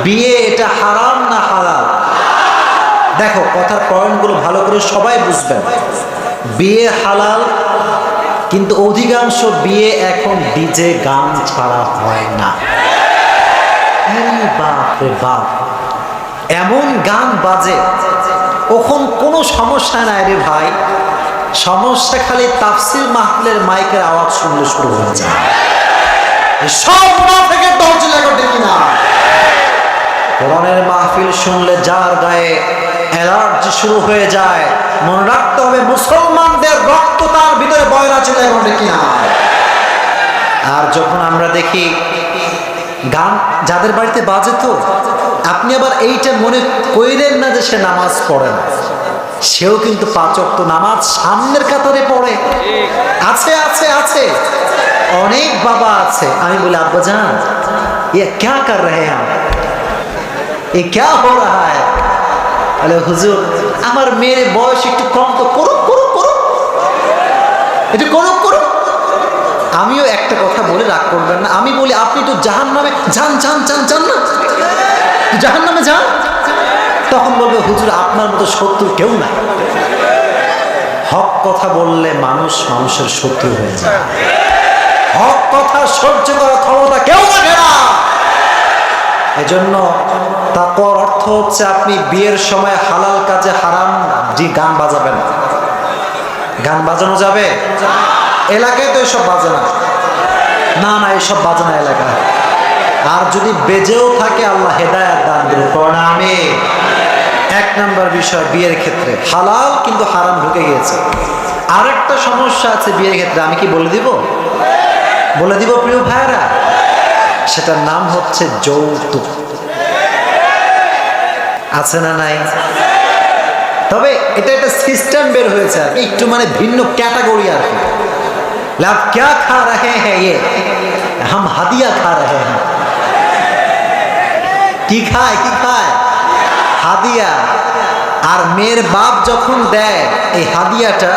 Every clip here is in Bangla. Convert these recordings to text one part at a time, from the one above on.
বিয়ে এটা হারাম না হালাল? দেখো কথার পয়েন্টগুলো ভালো করে সবাই বুঝবেন। বিয়ে হালাল, কিন্তু অধিকাংশ বিয়ে এখন ডিজে গান ছাড়া হয় না। বাপ রে বাপ, এমন গান বাজে ওখন কোনো সমস্যা নাই রে ভাই, সমস্যা খালি তাফসীর মাহফিলের মাইকের আওয়াজ শুনলে শুরু হয়ে যায়। সব না থেকে দরজা লাগাতে কিনা কোরআনের মাহফিল শুনলে যার গায়ে অ্যালার্জি শুরু হয়ে যায়, মনে রাখতে হবে মুসলমানদের রক্ত তার ভিতরে বয়রা চলে ওঠে কিনা। আর যখন আমরা দেখি গান যাদের বাড়িতে বাজে, তো আপনি আবার এইটা মনে কইলেন না যে সে নামাজ পড়ে না, সেও কিন্তু 5 ওয়াক্ত নামাজ সামনের কাতারে পড়ে। আছে আছে আছে, অনেক বাবা আছে। আমি বলি আব্বা জান ये क्या कर रहे हैं आप, ये क्या हो रहा है? বলে হুজুর আমার মেয়ের বয়স একটু কম, তো করুক করুক করুক, একটু করুক করুক। আমিও একটা কথা বলে রাগ করবেন না, আমি বলি আপনি তো জাহান্নামে যান যান যান যান না, জাহান্নামে যান। তখন বলবে হুজুর আপনার মতো শত্রু কেউ নাই। হক কথা বললে মানুষ মানুষের শত্রু হয়ে যায়। হক কথা সহ্য করার ক্ষমতা কেউ রাখে না। এজন্য তাকওয়ার অর্থ হচ্ছে আপনি বিয়ের সময় হালাল কাজে হারাম যে গান বাজাবেন। গান বাজানো যাবে? এলাকায় তো এসব বাজে না, না না এসব বাজে না এলাকায়। আর যদি বেজেও থাকে আল্লাহ হেদায়েত দান করুন, আমিন। 1 নম্বর বিষয় বিয়ের ক্ষেত্রে হালাল কিন্তু হারাম ঢুকে গিয়েছে। আরেকটা সমস্যা আছে বিয়ের ক্ষেত্রে, আমি কি বলে দিব? বলে দিব প্রিয় ভাইরা, সেটার নাম হচ্ছে যৌতুক। আছে না নাই? তবে এটা একটা সিস্টেম বের হয়েছে আর কি, একটু মানে ভিন্ন ক্যাটাগরি আর কি। লাভ क्या खा रहे हैं ये, हम হাদিয়া खा रहे हैं। কি খায় কি খায়? হাদিয়া। আর মেয়ের বাপ যখন দেয় এই হাদিয়াটা,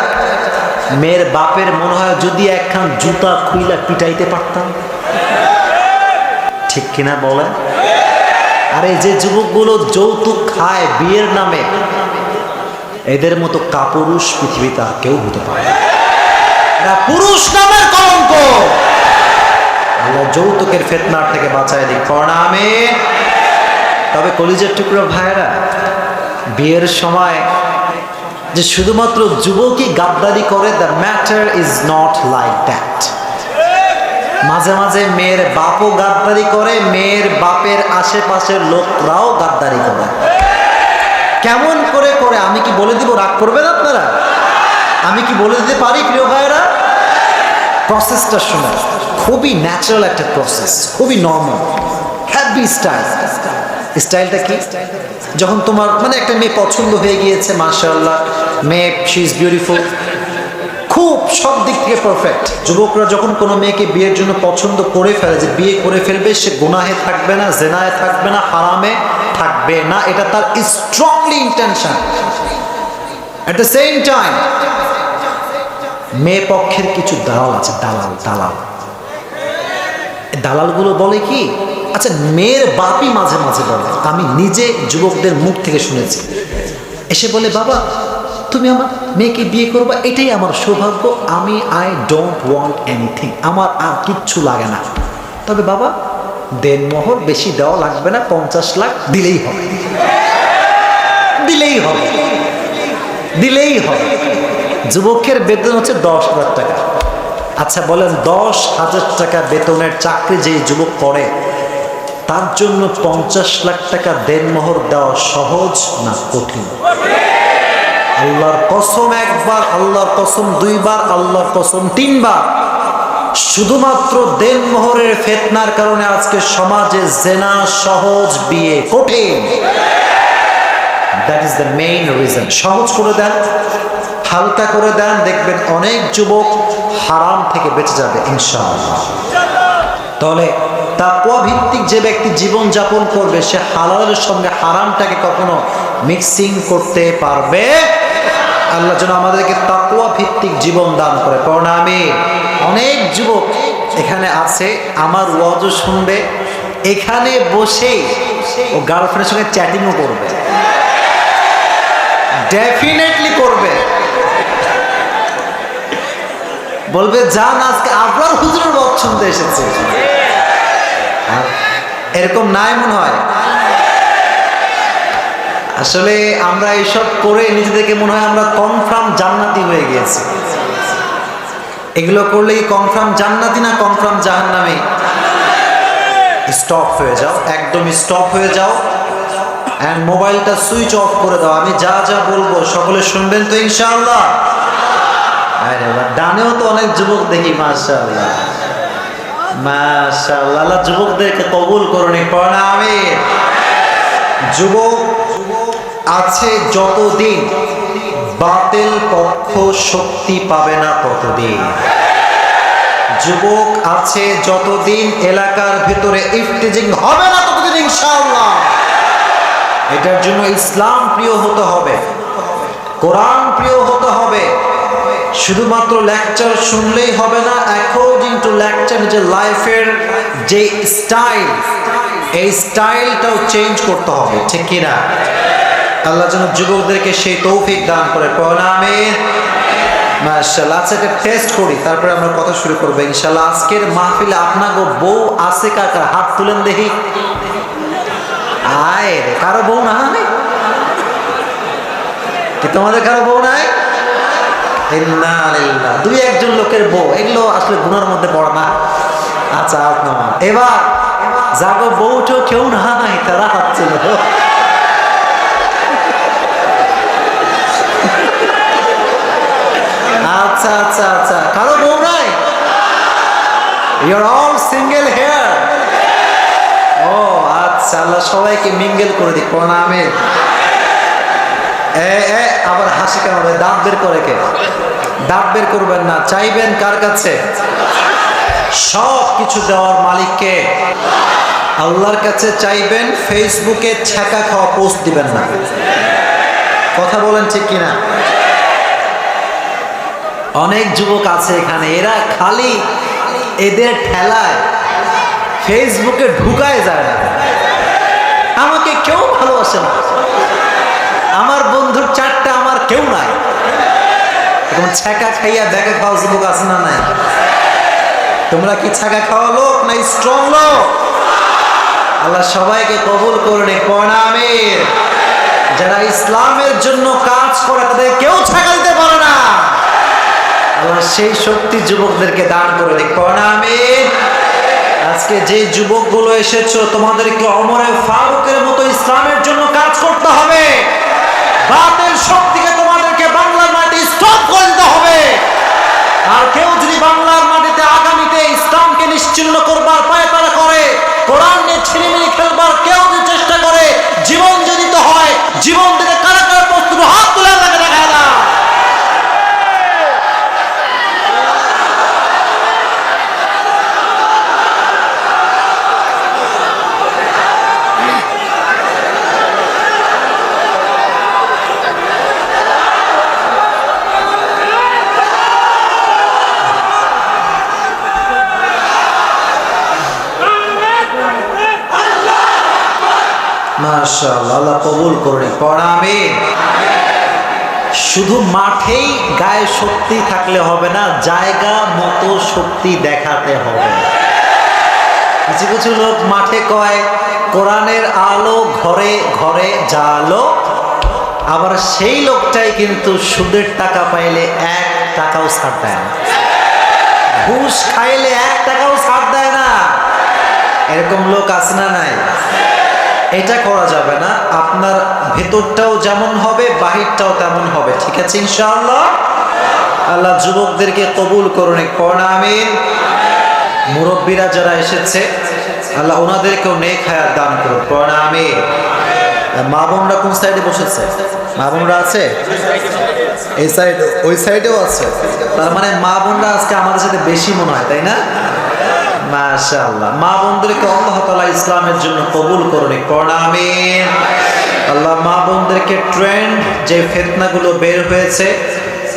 মেয়ের বাপের মনে হয় যদি একখান জুতা খুইলা পিটাইতে পারতাম। ঠিক কিনা বলে? আর এই যে যুবকগুলো যৌতুক খায় বিয়ের নামে, এদের মতো কাপুরুষ পৃথিবীতে আর কেউ হতে পারে না। এরা পুরুষ নামের কলঙ্ক। আল্লাহ যৌতুকের ফিতনার থেকে বাঁচায় দিক, আমিন। তবে কলিজার টুকরো ভাইরা, বিয়ের সময় যে শুধুমাত্র যুবকই গাদ্দারি করে, the matter is not like that. মাঝে মাঝে মেয়ের বাপও গাদ্দারি করে, মেয়ের বাপের আশেপাশের লোকরাও গাদ্দারি করে। কেমন করে করে আমি কি বলে দিব? রাগ করবেন আপনারা? আমি কি বলে দিতে পারি প্রিয় ভাইরা? প্রসেসটা শোনা খুবই ন্যাচারাল একটা প্রসেস, খুবই নর্মাল, হ্যাপি স্টাইল। স্টাইলটা কি? যখন তোমার মানে একটা মেয়ে পছন্দ হয়ে গিয়েছে, মাশাআল্লাহ মেয়ে, শি ইজ বিউটিফুল, খুব সব দিক থেকে পারফেক্ট। যুবকরা যখন কোনো মেয়েকে বিয়ের জন্য পছন্দ করে ফেলে, যে বিয়ে করে ফেলবে, সে গুনাহে থাকবে না, জেনায় থাকবে না, হারামে থাকবে না, এটা তার strongly intention. At the same time মেয়ে পক্ষের কিছু দালাল আছে, দালাল দালাল। দালালগুলো বলে কি, আচ্ছা মেয়ের বাপই মাঝে মাঝে বলে, আমি নিজে যুবকদের মুখ থেকে শুনেছি, এসে বলে বাবা তুমি আমার মেয়েকে বিয়ে করবা, এটাই আমার সৌভাগ্য, আমি আই ডোন্ট ওয়ান্ট এনিথিং, আমার আর কিচ্ছু লাগে না, তবে বাবা দেনমোহর বেশি দেওয়া লাগবে না, 50 লাখ দিলেই হবে, দিলেই হবে, দিলেই হবে। যুবকের বেতন হচ্ছে 10,000 টাকা। আচ্ছা বলেন 10,000 টাকা বেতনের চাকরি যে যুবক করে, তার জন্য 50 লাখ টাকা দেনমোহর দেওয়া সহজ না কঠিন? আল্লাহর কসম একবার, আল্লাহর কসম 2 বার, আল্লাহর কসম 3 বার। শুধুমাত্র দেনমোহরের ফিতনার কারণে আজকে সমাজে জেনা সহজ, বিয়ে কঠিন। That is the main reason. সহজ করে দেন, হালকা করে দেন, দেখবেন অনেক যুবক হারাম থেকে বেঁচে যাবে ইনশাআল্লাহ। তাহলে তাকওয়া ভিত্তিক যে ব্যক্তি জীবন যাপন করবে, সে হালালের সঙ্গে হারামটাকে কখনো মিক্সিং করতে পারবে। আল্লাহ যেন আমাদেরকে তাকওয়া ভিত্তিক জীবন দান করে, পড়না আমিন। অনেক যুবক এখানে আছে, আমার ওয়াজও শুনবে, এখানে বসেই ও গার্লফ্রেন্ডের সঙ্গে চ্যাটিংও করবে, ডেফিনেটলি করবে। বলবে যান আজকে আপনার হুজুরের বক্তব্য শুনতে এসেছে। এরকম নাই মনে হয়? আসলে আমরা এইসব করে নিজেদেরকে মনে হয় আমরা কনফার্ম জান্নাতি হয়ে গিয়েছি। এগুলো করলেই কনফার্ম জান্নাতি না কনফার্ম জাহান্নামী? স্টপ হয়ে যাও, একদম স্টপ হয়ে যাও, এন্ড মোবাইলটা সুইচ অফ করে দাও। আমি যা যা বলবো সকলে শুনবেন তো ইনশাআল্লাহ? আরে বাবা, ডানেও তো অনেক যুবক দেখি, মাশাআল্লাহ মাশাআল্লাহ। আল্লাহ যুবকদেরকে কবুল করুন, পড়া আমিন। যুবক আছে যতদিন বাতিল পক্ষ শক্তি পাবে না ততদিন। যুবক আছে যতদিন এলাকার ভিতরে ইফতিজিং হবে না ততদিন ইনশাআল্লাহ। এটার জন্য ইসলাম প্রিয় হতে হবে, কোরআন প্রিয় হতে হবে। শুধুমাত্র লেকচার শুনলেই হবে না, অ্যাকর্ডিং টু লেকচার যে লাইফের যে স্টাইল, এই স্টাইলটাও চেঞ্জ করতে হবে, ঠিক কিনা? আল্লাহ যেন যুবকদেরকে সেই তৌফিক দান করে। আমিন। মাশাআল্লাহ। আচ্ছা, একটা টেস্ট করি, তারপরে আমরা কথা শুরু করবো ইনশাআল্লাহ। আজকের মাহফিলে আপনাকে বউ আছে কাকার? হাত তুলেন দেখি। আয় রে, কারো বউ না নাই কি? তোমাদের কারো বউ নাই? দুই একজন লোকের বউ, এগুলো আসলে গুনার মধ্যে পড়ে না। আচ্ছা, এবার যাগো বউটো কেউ নাই, তারা হাত ছিল। আচ্ছা আচ্ছা আচ্ছা, কারো বউ নাই? You are all single here. ও আচ্ছা, আল্লাহ সবাইকে মিঙ্গেল করে দিক। আমিন। আবার হাসি কেন? দাঁত বের করে কে? দাঁত বের করবেন না। চাইবেন কার কাছে? সব কিছু দেওয়ার মালিককে, আল্লাহর কাছে চাইবেন। ফেসবুকে ছ্যাঁকা খাওয়া পোস্ট দিবেন না। কথা বলেন ঠিক কিনা? অনেক যুবক আছে এখানে, এরা খালি এদের ঠেলায় ফেসবুকে ঢুকায় যায় না। আমাকে কেউ ভালোবাসে না, আমার বন্ধুর চারটা, আমার কেউ নাই। এরকম ছ্যাঁকা খাইয়া দেখে খাওয়া যুবক আছে না নাই? তোমরা কি ছ্যাঁকা খাওয়া লোক না স্ট্রং লোক? আল্লাহ সবাইকে কবুল করুন, আমিন। যারা ইসলামের জন্য কাজ করে তাদের কেউ ছ্যাঁকা দিতে পারে না। আল্লাহ সেই শক্তি যুবকদেরকে দান করে দিক। আমিন। আজকে যে যুবকগুলো এসেছো, তোমাদেরকে ওমরে ফারুকের মতো ইসলামের জন্য কাজ করতে হবে। বাতিল শক্তিকে তোমাদেরকে বাংলার মাটিতে স্টপ করে দিতে হবে। আর কেউ যদি বাংলার মাটিতে আগামীতে ইসলামকে নিশ্চিহ্ন করবার পায়তারা করে, কোরআন নিয়ে ছিনিমিনি খেলবার কেউ যদি চেষ্টা করে, জীবন যদি তো হয়, জীবন থেকে কারা কারা প্রস্তুত, হাত তুলে আল্লাহকে দেখায় না। মাশাআল্লাহ, আল্লাহ কবুল করুন। আমিন। শুধু মাঠেই গায়ে শক্তি থাকলে হবে না, জায়গা মতো শক্তি দেখাতে হবে। কিছু কিছু লোক মাঠে কয় কোরআনের আলো ঘরে ঘরে জ্বালো, আবার সেই লোকটাই কিন্তু সুদের টাকা পাইলে 1 টাকাও ছাড় দেয় না, ঘুষ খাইলে 1 টাকাও ছাড় দেয় না। এরকম লোক আছে না নাই? এটা করা যাবে না। আপনার ভেতরটাও যেমন হবে, বাহিরটাও তেমন হবে, ঠিক আছে ইনশাআল্লাহ? আল্লাহ যুবকদেরকে কবুল করুন, আমিন। মুরব্বীরা যারা এসেছে, আল্লাহ ওনাদেরকেও নেক হায়াত দান করুন, আমিন। মা বোনরা কোন সাইডে বসেছে? মা বোনরা আছে এই সাইড, ওই সাইডেও আছে। তার মানে মা বোনরা আজকে আমাদের সাথে বেশি মনে হয়, তাই না? মাশাআল্লাহ। মা বোনদেরকে আল্লাহ তাআলা ইসলামের জন্য কবুল করুন, আমিন। আল্লাহ মা বোনদেরকে ট্রেন্ড যে ফিতনাগুলো বের হয়েছে,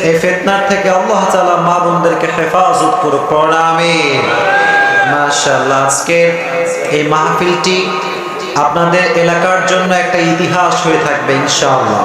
এই ফিতনার থেকে আল্লাহ তাআলা মা বোনদেরকে হেফাজত করুন, আমিন। মাশাআল্লাহ, আজকের এই মাহফিলটি আপনাদের এলাকার জন্য একটা ইতিহাস হয়ে থাকবে ইনশাআল্লাহ।